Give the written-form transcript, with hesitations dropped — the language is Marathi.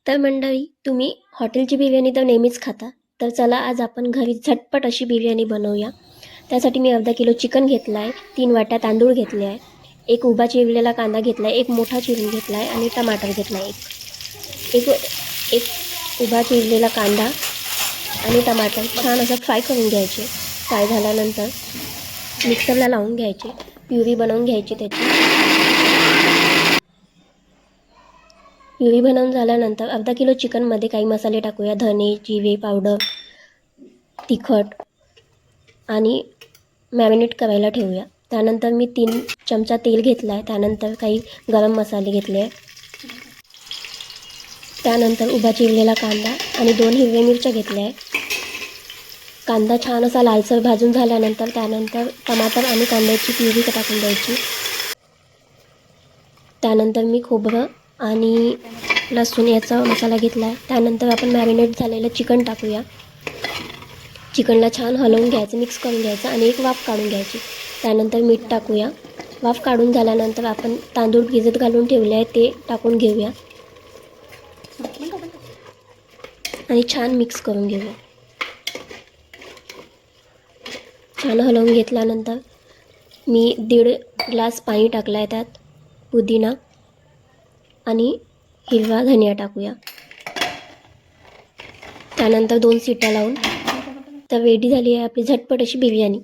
तर मंडळी, तुम्ही हॉटेलची बिर्याणी तर नेहमीच खाता, तर चला आज आपण घरी झटपट अशी बिर्याणी बनवूया. त्यासाठी मी अर्धा किलो चिकन घेतलं आहे, 3 वाट्या तांदूळ घेतले आहे, एक उभा चिरलेला कांदा घेतला आहे, एक मोठा चिरून घेतला आहे आणि टमाटर घेतला आहे एक एक उभा चिरलेला कांदा आणि टमाटर छान असं फ्राय करून घ्यायचे. फ्राय झाल्यानंतर मिक्सरला लावून घ्यायचे, प्युरी बनवून घ्यायची प्युरी बनवून झाल्यानंतर अर्धा किलो चिकनमध्ये काही मसाले टाकूया. धने, जिरे पावडर, तिखट आणि मॅरिनेट करायला ठेवूया. त्यानंतर मी 3 चमचा तेल घेतला आहे. त्यानंतर काही गरम मसाले घेतले आहे. त्यानंतर उभा चिरलेला कांदा आणि 2 हिरव्या मिरच्या घेतल्या आहे. कांदा छान असा लालसर भाजून झाल्यानंतर त्यानंतर टमाटर आणि कांद्याची प्युरी टाकून द्यायची. त्यानंतर मी खोबरं आणि लसूण याचा मसाला घेतला आहे. त्यानंतर आपण मॅरिनेट झालेलं चिकन टाकूया. चिकनला छान हलवून घ्यायचं, मिक्स करून घ्यायचं आणि एक वाफ काढून घ्यायची. त्यानंतर मीठ टाकूया. वाफ काढून झाल्यानंतर आपण तांदूळ भिजत घालून ठेवले आहे ते टाकून घेऊया आणि छान मिक्स करून घेऊया. छान हलवून घेतल्यानंतर मी 1.5 ग्लास पाणी टाकलं आहे. त्यात पुदिना आणि हिरवा धनिया टाकूया. त्यानंतर 2 शिट्ट्या लावून तर रेडी झाली आहे आपली झटपट अशी बिर्याणी.